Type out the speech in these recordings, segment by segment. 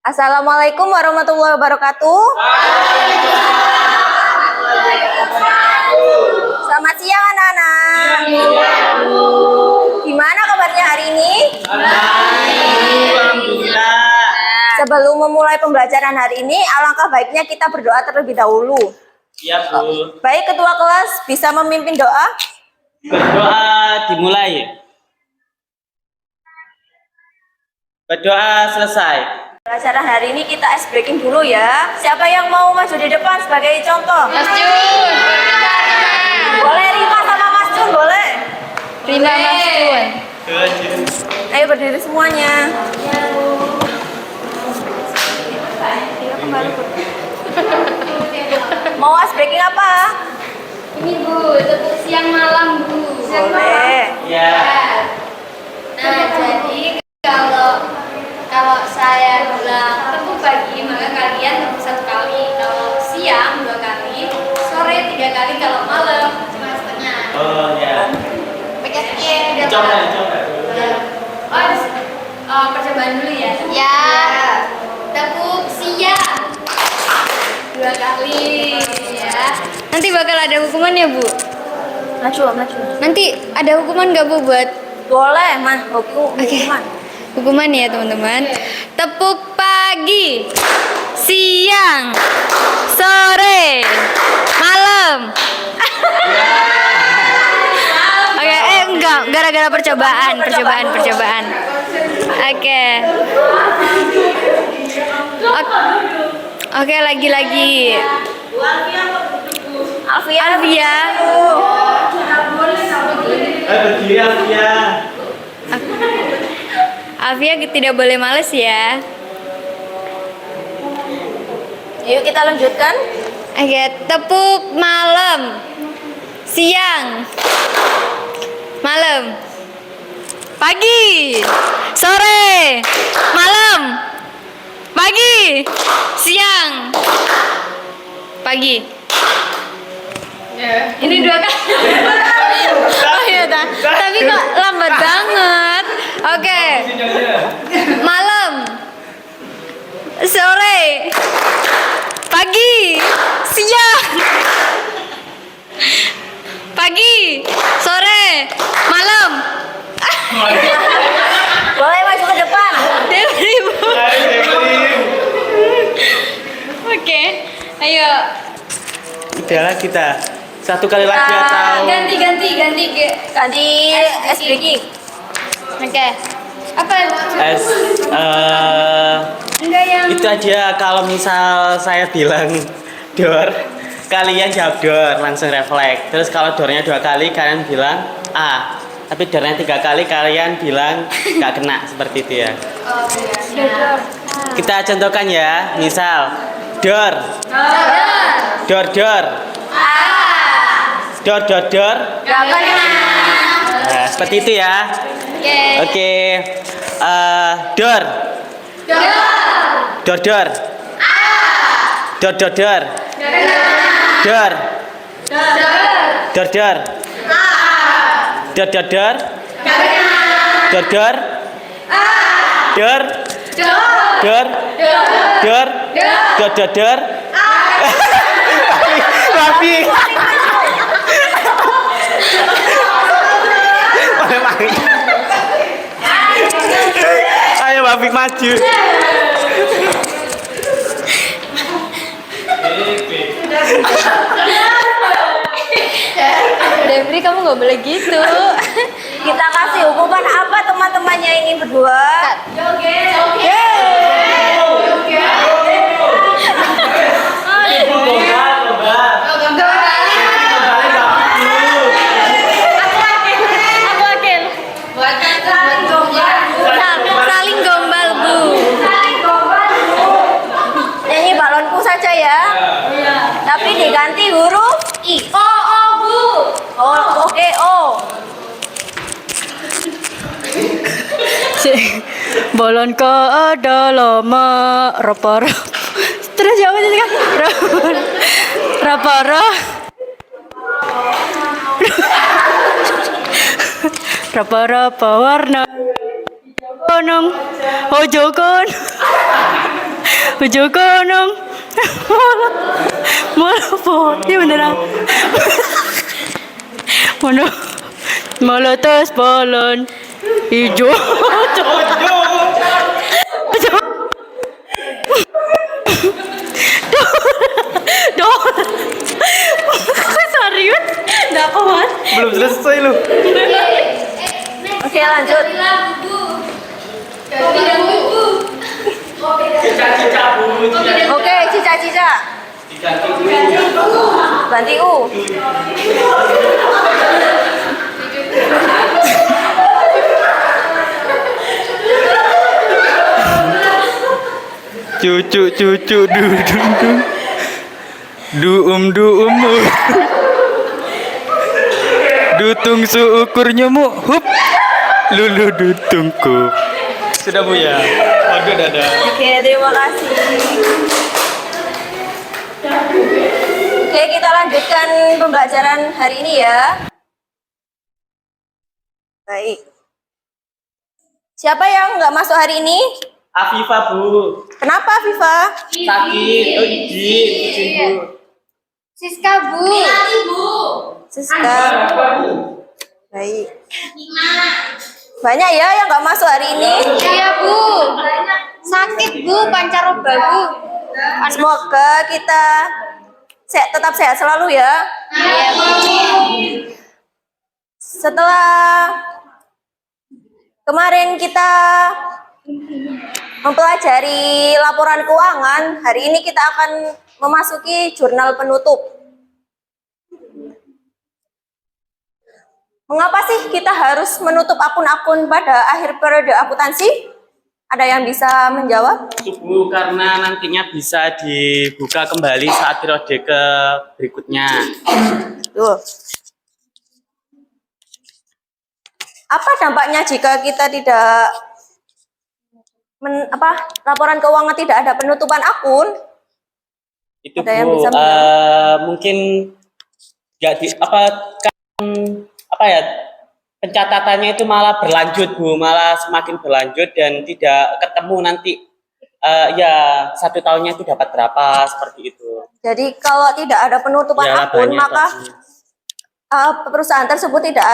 Assalamualaikum warahmatullahi wabarakatuh. Selamat siang anak-anak. Gimana kabarnya hari ini? Sebelum memulai pembelajaran hari ini, alangkah baiknya kita berdoa terlebih dahulu. Iya, Bu. Baik, ketua kelas bisa memimpin doa? Berdoa dimulai. Berdoa selesai. Pembelajaran hari ini kita ice breaking dulu ya. Siapa yang mau maju di depan sebagai contoh? Mas Jun. Boleh Rima sama Mas Jun, boleh? Rima Mas Jun. Ayo berdiri semuanya. Mau ice breaking apa? Ini Bu, tepuk siang malam Bu. Boleh. Ya. Nah, jadi kalau saya bilang tepuk pagi, maka kalian tepuk 1 kali. Kalau siang 2 kali, sore 3 kali, kalau malam cuma setengah. Oh ya. Oke, Coba. percobaan dulu ya. Ya. Tepuk siang 2 kali ya. Nanti bakal ada hukumannya Bu. Maju. Nanti ada hukuman nggak Bu buat Boleh, Man. Hukuman. hukuman ya teman-teman? Tepuk pagi, siang, sore, malam. Oke, enggak, gara-gara percobaan. Oke. Oke, lagi. Alvia. Berdiri Alfia. Alvia tidak boleh males ya. Yuk kita lanjutkan. Oke, tepuk malam, siang, malam, pagi, sore, malam, pagi, siang, pagi. Ini 2 kali. Oh iya, tapi kok lambat banget. Oke, malam, sore, pagi, siang, pagi, sore, malam. Boleh maju ke depan. Debri Bu. Oke, ayo. Udahlah kita. 1 kali lagi atau Ganti. Ganti ice breaking. Oke. Apa? Enggak yang. itu aja. Kalau misal saya bilang door, kalian jawab door, langsung refleks. Terus kalau doornya 2 kali kalian bilang A. Tapi doornya 3 kali kalian bilang nggak kena, seperti itu ya. Oh iya. Kita contohkan ya. Misal door. Door. Door. Nah, seperti itu ya. Oke. Door. Door. Door. Door. Rapi. Ayo Wafik maju. Debri, kamu nggak boleh gitu. Kita kasih hukuman apa teman-temannya ini berdua? Saling gombal Bu. Nyanyi balonku saja ya. Tapi diganti huruf I. Bu. Oh, oke, O. Balon ke ada lama rapor. Terus jawab tadi kan? Rapor. Rapa-rapa warna Konong Ojo kon Ojo konong. Mono ini beneran. Mono molotos balon hijau. Serius? Nggak kuat. Belum selesai lu. Oke, lanjut. Cica-cica bu. Oke, cica-cica. Ganti U. Cucu cucu du dutung seukurnya mu hup lulu dutungku. Sudah bu ya. Waduh dadah. Oke, terima kasih. Oke, kita lanjutkan pembelajaran hari ini ya. Baik. Siapa yang nggak masuk hari ini? Afifah bu. Kenapa, Viva? Sakit. Oh izin bu. Siska Bu. Siska. Baik. Banyak ya yang nggak masuk hari ini. Iya Bu. Sakit Bu, pancaroba Bu. Semoga kita tetap sehat selalu ya. Iya Bu. Setelah kemarin kita mempelajari laporan keuangan, hari ini kita akan memasuki jurnal penutup. Mengapa sih kita harus menutup akun-akun pada akhir periode akuntansi? Ada yang bisa menjawab? Bu, karena nantinya bisa dibuka kembali saat periode ke berikutnya. Tuh. Apa dampaknya jika kita tidak laporan keuangan tidak ada penutupan akun? Itu Ada yang Bu, bisa menjawab? mungkin nggak di apa ya, pencatatannya itu malah berlanjut Bu, malah semakin berlanjut dan tidak ketemu nanti ya 1 tahunnya itu dapat berapa seperti itu. Jadi kalau tidak ada penutupan Ya, akun, banyak maka tapi. perusahaan tersebut tidak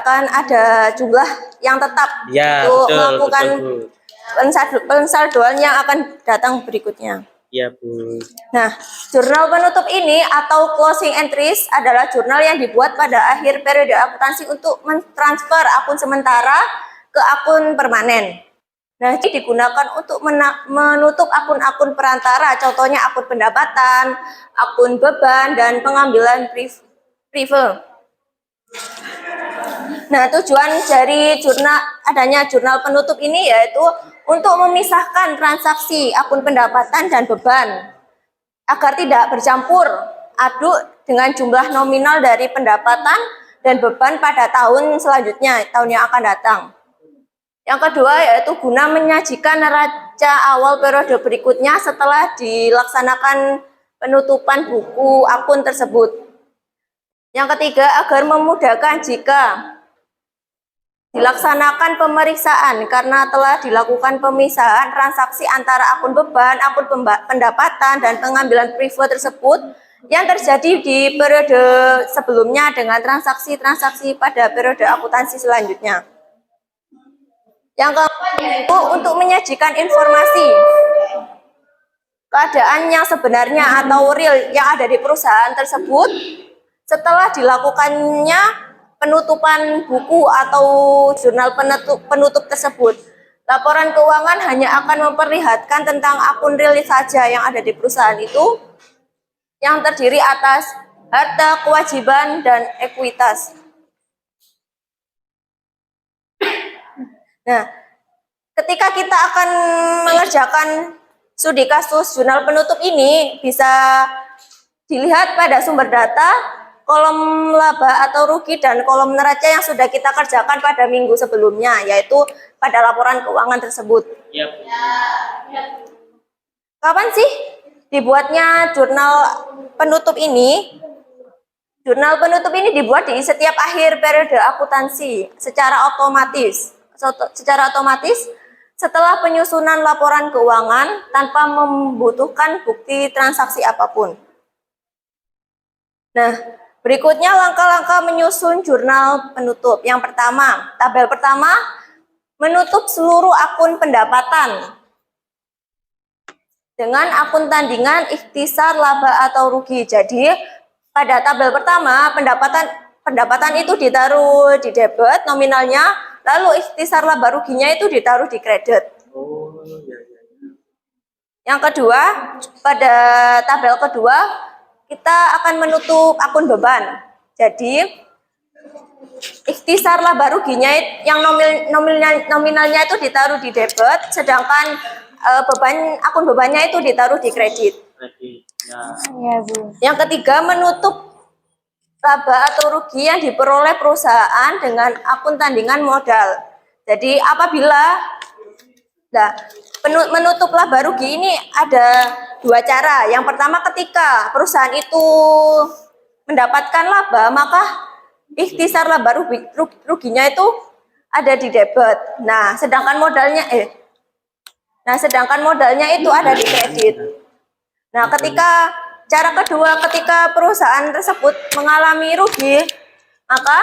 akan ada jumlah yang tetap Ya, untuk betul, melakukan betul, Bu. pensaldoan yang akan datang berikutnya. Iya Bu. Nah, jurnal penutup ini atau closing entries adalah jurnal yang dibuat pada akhir periode akuntansi untuk mentransfer akun sementara ke akun permanen. Nah, ini digunakan untuk menutup akun-akun perantara, contohnya akun pendapatan, akun beban, dan pengambilan prive. Nah, tujuan dari adanya jurnal penutup ini yaitu untuk memisahkan transaksi akun pendapatan dan beban agar tidak bercampur aduk dengan jumlah nominal dari pendapatan dan beban pada tahun selanjutnya, tahun yang akan datang. Yang kedua yaitu guna menyajikan neraca awal periode berikutnya setelah dilaksanakan penutupan buku akun tersebut. Yang ketiga, agar memudahkan jika dilaksanakan pemeriksaan karena telah dilakukan pemisahan transaksi antara akun beban, akun pendapatan, dan pengambilan prive tersebut yang terjadi di periode sebelumnya dengan transaksi-transaksi pada periode akuntansi selanjutnya. Yang keempat yaitu untuk menyajikan informasi keadaan yang sebenarnya atau real yang ada di perusahaan tersebut setelah dilakukannya penutupan buku atau jurnal penutup tersebut. Laporan keuangan hanya akan memperlihatkan tentang akun real saja yang ada di perusahaan itu, yang terdiri atas harta, kewajiban, dan ekuitas. Nah, ketika kita akan mengerjakan studi kasus jurnal penutup ini, bisa dilihat pada sumber data, kolom laba atau rugi, dan kolom neraca yang sudah kita kerjakan pada minggu sebelumnya, yaitu pada laporan keuangan tersebut. Yep. Kapan sih dibuatnya jurnal penutup ini? Jurnal penutup ini dibuat di setiap akhir periode akuntansi secara otomatis. setelah penyusunan laporan keuangan tanpa membutuhkan bukti transaksi apapun. Nah, berikutnya langkah-langkah menyusun jurnal penutup. Yang pertama, tabel pertama, menutup seluruh akun pendapatan dengan akun tandingan ikhtisar laba atau rugi. Jadi, pada tabel pertama, pendapatan itu ditaruh di debit nominalnya, lalu ikhtisar laba ruginya itu ditaruh di kredit. Yang kedua, pada tabel kedua, kita akan menutup akun beban. Jadi, ikhtisar laba ruginya yang nominalnya itu ditaruh di debit, sedangkan akun bebannya itu ditaruh di kredit. Yang ketiga, menutup laba atau rugi yang diperoleh perusahaan dengan akun tandingan modal. Jadi apabila menutup laba rugi ini ada dua cara. Yang pertama, ketika perusahaan itu mendapatkan laba, maka ikhtisar laba ruginya itu ada di debit. Sedangkan modalnya itu ada di kredit. Cara kedua, ketika perusahaan tersebut mengalami rugi, maka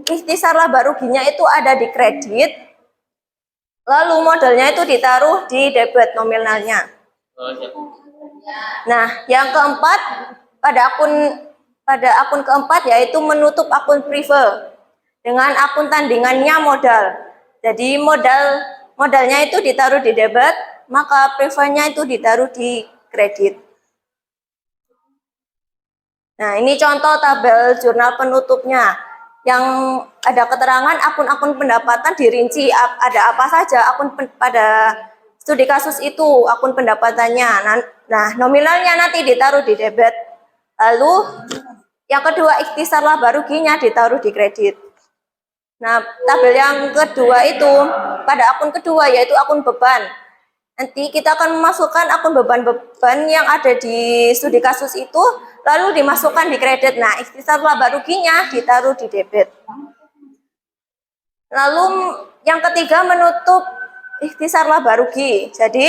ikhtisar laba ruginya itu ada di kredit, lalu modalnya itu ditaruh di debit nominalnya. Yang keempat, pada akun keempat yaitu menutup akun prive dengan akun tandingannya modal. Jadi modalnya itu ditaruh di debit, maka privenya itu ditaruh di kredit. Ini contoh tabel jurnal penutupnya yang ada keterangan akun-akun pendapatan dirinci ada apa saja pada studi kasus itu akun pendapatannya. Nominalnya nanti ditaruh di debit. Lalu yang kedua, ikhtisar laba ruginya ditaruh di kredit. Tabel yang kedua itu pada akun kedua yaitu akun beban. Nanti kita akan memasukkan akun beban-beban yang ada di studi kasus itu, lalu dimasukkan di kredit. Ikhtisar laba ruginya ditaruh di debit. Lalu yang ketiga, menutup ikhtisar laba rugi. Jadi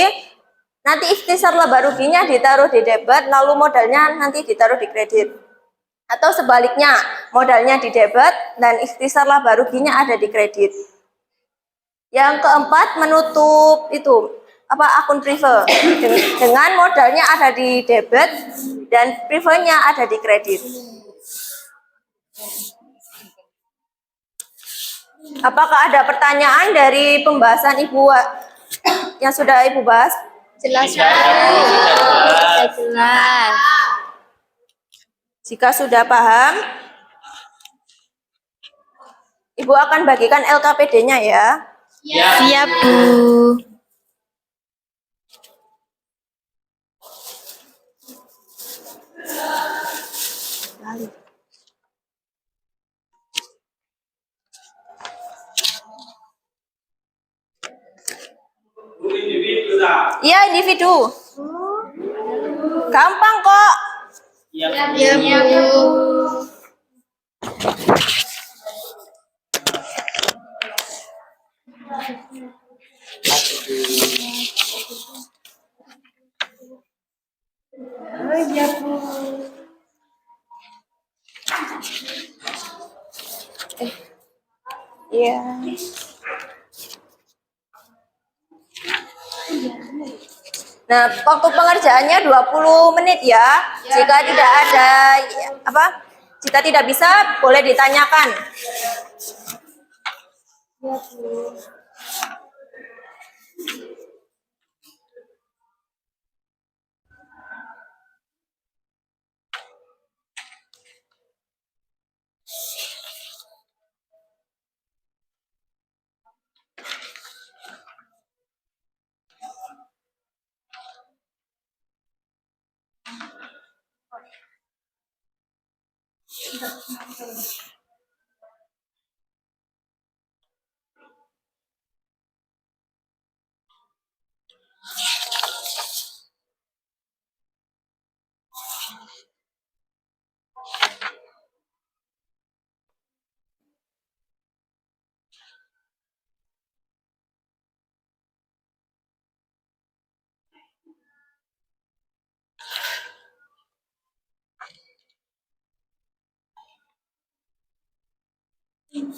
nanti ikhtisar laba ruginya ditaruh di debit, lalu modalnya nanti ditaruh di kredit. Atau sebaliknya, modalnya di debit dan ikhtisar laba ruginya ada di kredit. Yang keempat, menutup akun prive dengan modalnya ada di debit dan privenya ada di kredit. Apakah ada pertanyaan dari pembahasan Ibu yang sudah Ibu bahas? Jelas. Jika sudah paham, Ibu akan bagikan LKPD-nya ya. Siap, Bu. Iya, individu. Gampang kok. Iya, Bu. Iya. Waktu pengerjaannya 20 menit ya. Jika tidak ada jika tidak bisa boleh ditanyakan. Apakah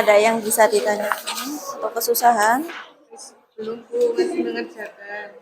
ada yang bisa ditanya atau kesusahan? Belum Bu, masih mengerjakan.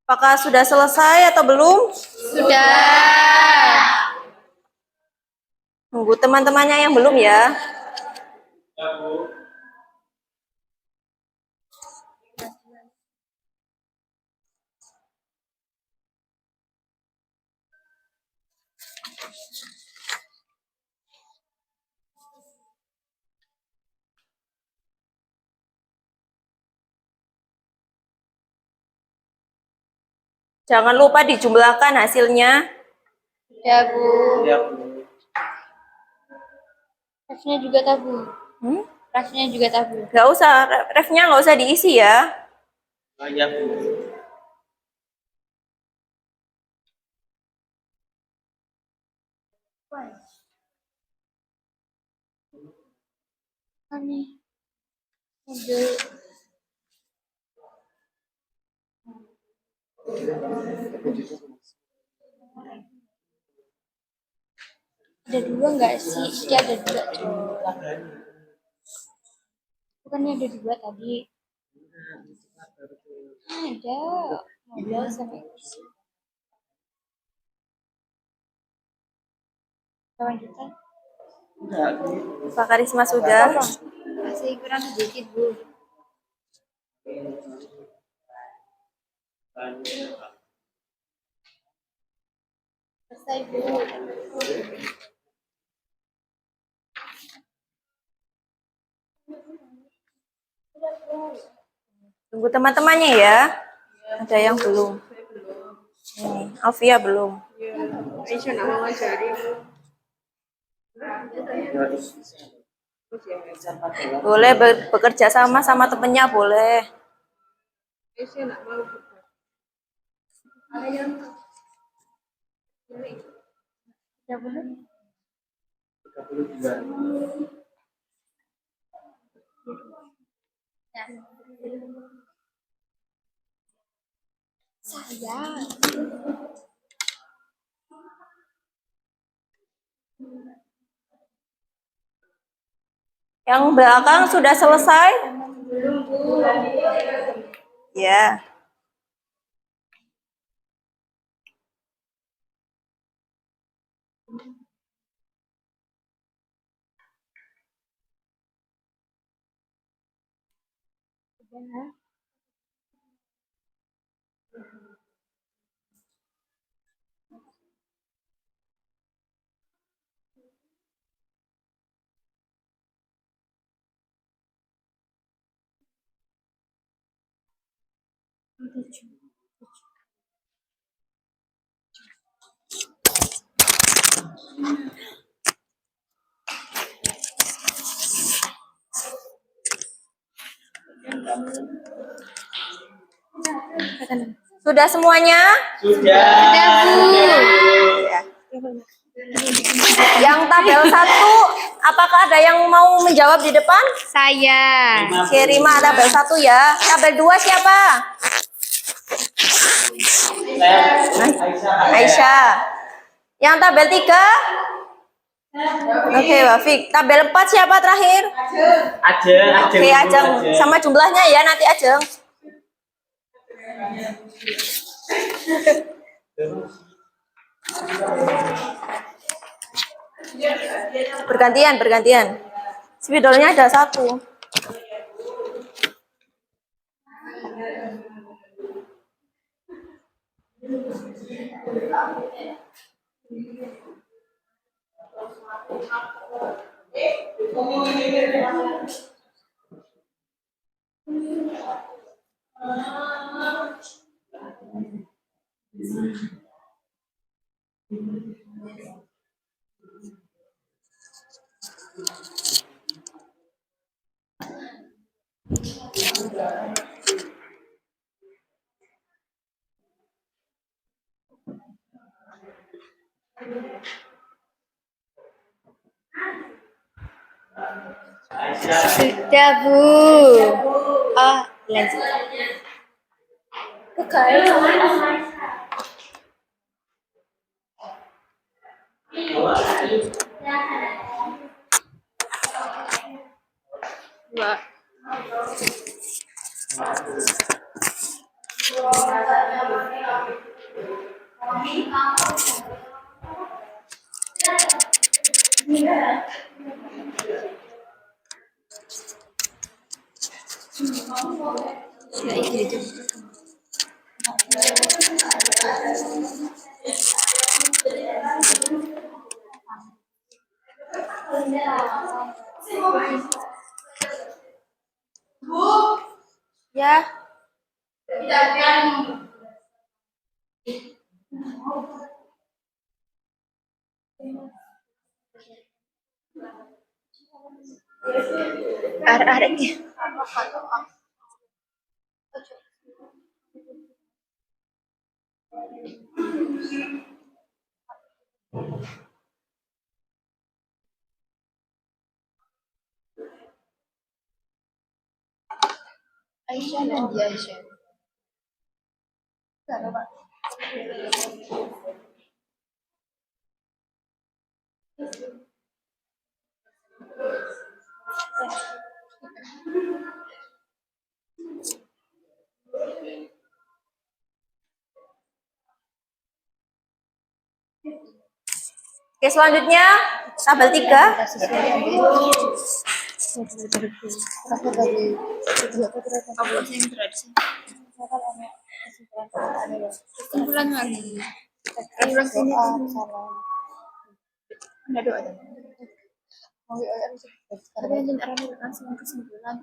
Apakah sudah selesai atau belum? Sudah. Tunggu teman-temannya yang belum ya. Jangan lupa dijumlahkan hasilnya. Ya, Bu. Ya, Bu. Refnya juga tabu. Hmm? Refnya juga tabu. Nggak usah, refnya nggak usah diisi ya. Oh, ya, Bu. Aneh. Ada. Ada dua nggak sih? Iya ada dua. Bukannya ada dua tadi? Ada. Ngobrol sampai lanjutan. Pak Karisma sudah. Masih kurang sedikit, Bu. Selesai, Bu. Tunggu teman-temannya ya. Ada yang belum. Nih, Alfia belum. Aisyah nak mau ngajari. Boleh bekerja sama temennya boleh. Aisyah nak mau. Ya, boleh. Ya. Saya. Yang belakang sudah selesai? Ya. Sudah semuanya? Sudah. Ya. Yang tabel 1, apakah ada yang mau menjawab di depan? Saya. Oke, Rima tabel 1 ya. Tabel 2 siapa? Aisyah. Yang tabel 3? Oke, Wafik. Tabel 4 siapa terakhir? Ajeng. Oke, Ajeng. Sama jumlahnya ya nanti Ajeng. Bergantian. Spidolnya ada 1. Sudah, Bu. Oh, lanjut. Mbak. Ya. Arek-arek. Aisyah dan dia Aisyah. Oke, selanjutnya tabel 3. Kesimpulan lagi. Ada doa. Tapi langsung kesimpulan.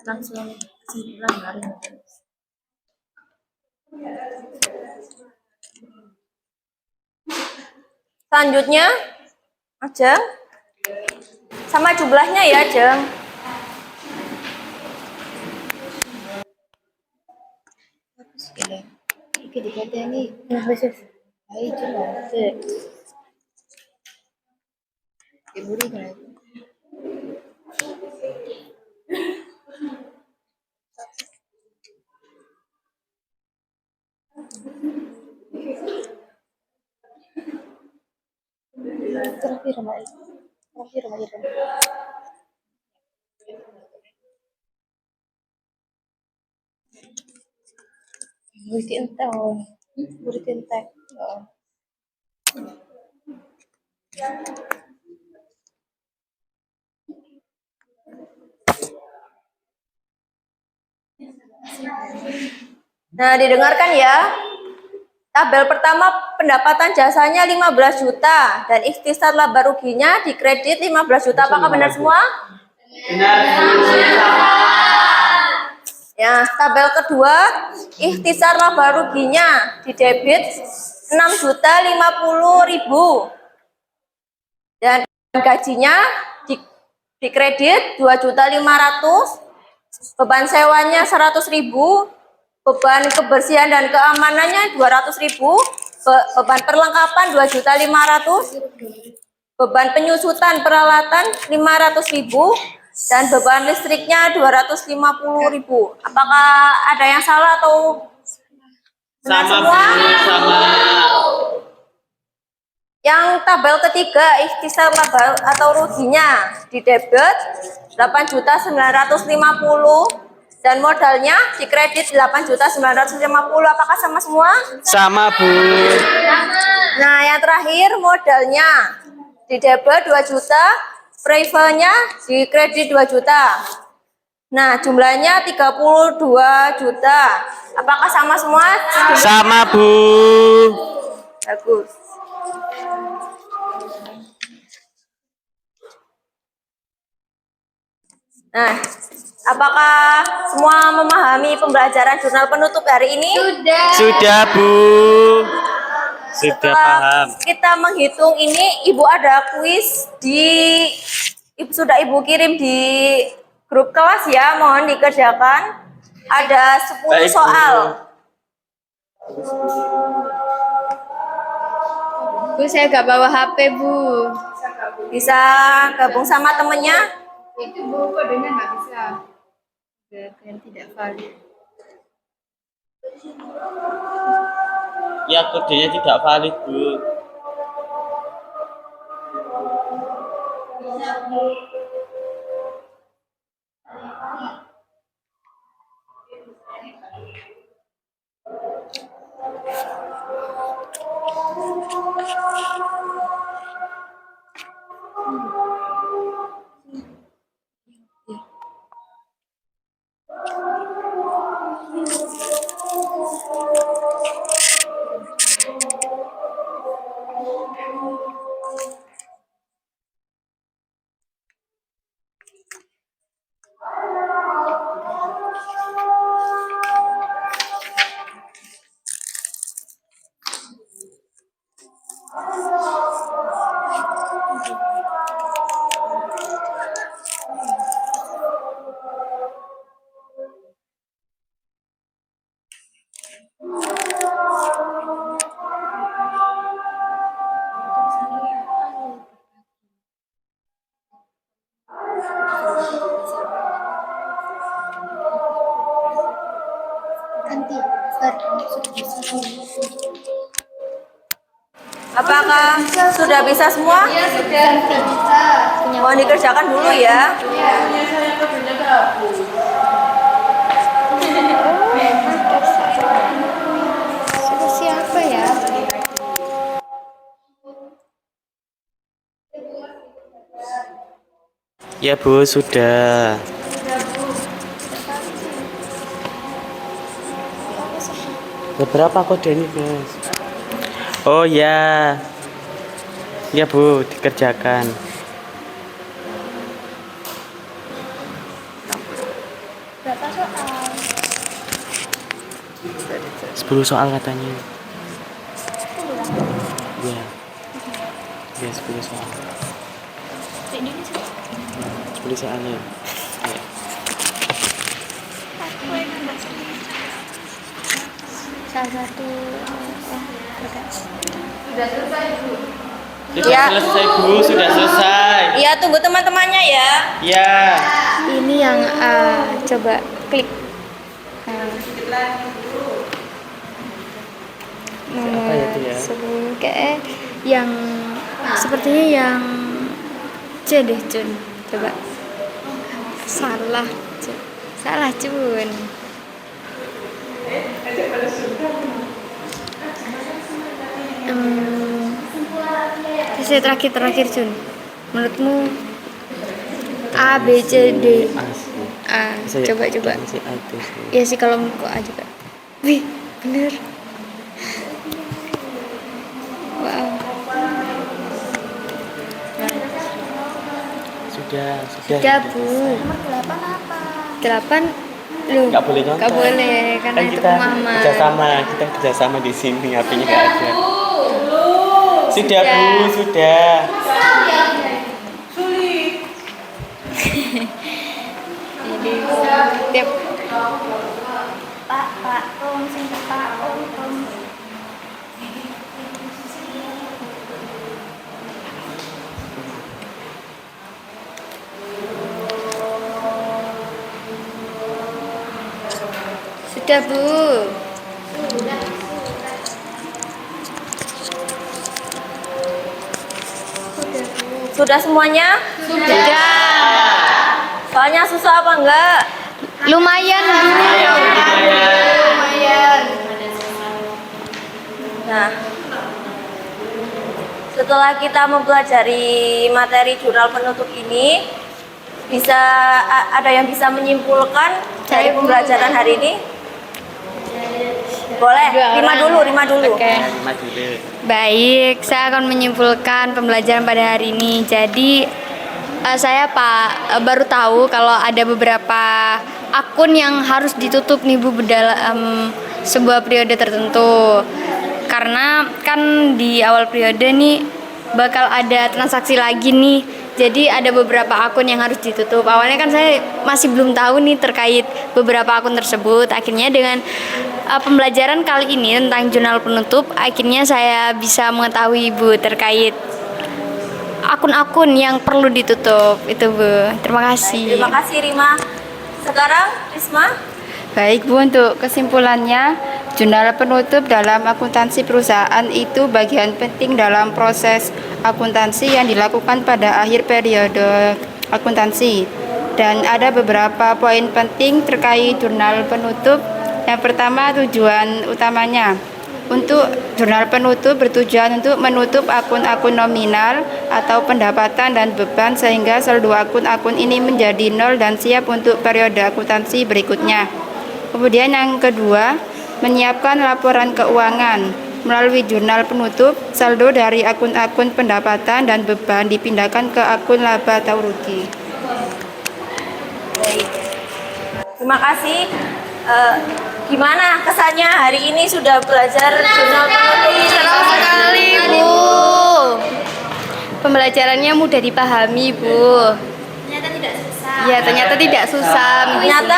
Langsung kesimpulan baru. Selanjutnya, Ajeng. Sama jumlahnya ya, Ajeng. Oke, dikata ini. Baik, coba. Diburi kan? Terakhir remaja. Buri entek. Nah, didengarkan ya. Tabel pertama pendapatan jasanya 15 juta dan ikhtisar laba ruginya dikredit 15 juta. Apakah benar semua? Benar. Ya, tabel kedua ikhtisar laba ruginya didebit 6.050.000 dan gajinya dikredit 2.500.000, beban sewanya 100.000, beban kebersihan dan keamanannya 200.000, beban perlengkapan 2.500.000, beban penyusutan peralatan 500.000, dan beban listriknya 250.000. Apakah ada yang salah atau benar Sama, semua? Bu, sama. Yang tabel ketiga ikhtisar laba atau ruginya didebit 8.950 dan modalnya dikredit 8.950. Apakah sama semua? Sama, Bu. Nah, yang terakhir modalnya didebit 2 juta, prevalnya dikredit 2 juta. Nah, jumlahnya 32 juta. Apakah sama semua? Sama, Bu. Bagus. Nah, apakah semua memahami pembelajaran jurnal penutup hari ini? Sudah, Bu. Sudah Setelah paham. kita menghitung ini, Ibu ada kuis sudah Ibu kirim di grup kelas ya, mohon dikerjakan. Ada 10 Baik, Bu. soal. Bu, saya gak bawa HP, Bu. Bisa gabung sama temennya. Itu Bu, kodenya nggak bisa. Dan tidak valid. Ya, kodenya tidak valid, Bu. Apakah sudah bisa semua? Ya sudah. Mohon dikerjakan dulu ya. Siapa ya? Ya Bu, sudah. Beberapa kode ini guys. Oh ya. Ya Bu, dikerjakan. Berapa soal? 10 soal katanya. Ya. Ya 10 soal. 10 soalnya. Ya. Salah satu Sudah Ya. selesai Bu, sudah selesai. Iya, tunggu teman-temannya ya. Ya. ini yang coba klik. Apa ya itu ya? Kayak yang sepertinya yang C deh Cun. Coba. Salah Cun. Salah Cun. Saya terakhir Cun. Menurutmu A B C D Asli. A Saya- coba Masih ada sih. ya sih kalau menurutku A juga. Wih bener. Wow. Sudah. Tiga Bu. 8 lu Nggak boleh nyontek. nggak boleh karena Kan itu kita pemahaman. kerjasama di sini, HP-nya nggak ada. Sudah Bu, sudah. Jadi tiap sudah Bu. Sudah semuanya? Sudah. Soalnya susah apa enggak? Lumayan Bu. Lumayan. Nah, setelah kita mempelajari materi jurnal penutup ini, ada yang bisa menyimpulkan dari pembelajaran hari ini? Boleh, Rima dulu. Oke. Mas dulu. Baik, saya akan menyimpulkan pembelajaran pada hari ini. Jadi saya baru tahu kalau ada beberapa akun yang harus ditutup nih Bu dalam sebuah periode tertentu. Karena kan di awal periode nih bakal ada transaksi lagi nih. Jadi ada beberapa akun yang harus ditutup. Awalnya kan saya masih belum tahu nih terkait beberapa akun tersebut. Akhirnya dengan pembelajaran kali ini tentang jurnal penutup, akhirnya saya bisa mengetahui Bu terkait akun-akun yang perlu ditutup. Itu Bu. Terima kasih. Terima kasih Rima. Sekarang Risma. Baik Bu, untuk kesimpulannya, jurnal penutup dalam akuntansi perusahaan itu bagian penting dalam proses akuntansi yang dilakukan pada akhir periode akuntansi. Dan ada beberapa poin penting terkait jurnal penutup. Yang pertama, tujuan utamanya. Untuk jurnal penutup bertujuan untuk menutup akun-akun nominal atau pendapatan dan beban sehingga saldo akun-akun ini menjadi nol dan siap untuk periode akuntansi berikutnya. Kemudian yang kedua, menyiapkan laporan keuangan. Melalui jurnal penutup, saldo dari akun-akun pendapatan dan beban dipindahkan ke akun laba atau rugi. Baik. Terima kasih. Gimana kesannya hari ini sudah belajar jurnal penutup? Senang sekali Bu. pembelajarannya mudah dipahami, Bu. Ternyata tidak susah. Ya, ternyata tidak susah. Ternyata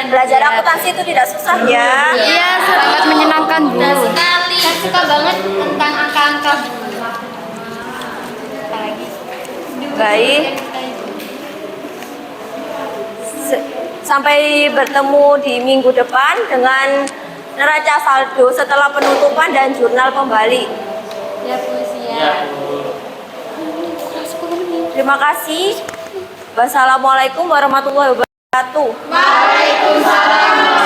belajar akuntansi itu tidak susah ya. Iya, sangat menyenangkan, Bu. Mudah sekali. Saya suka banget tentang angka-angka. Apalagi? Baik. Sampai bertemu di minggu depan dengan neraca saldo setelah penutupan dan jurnal kembali. Ya, Bu, siap. Ya, Bu. Terima kasih. Wassalamualaikum warahmatullahi wabarakatuh. Waalaikumsalam.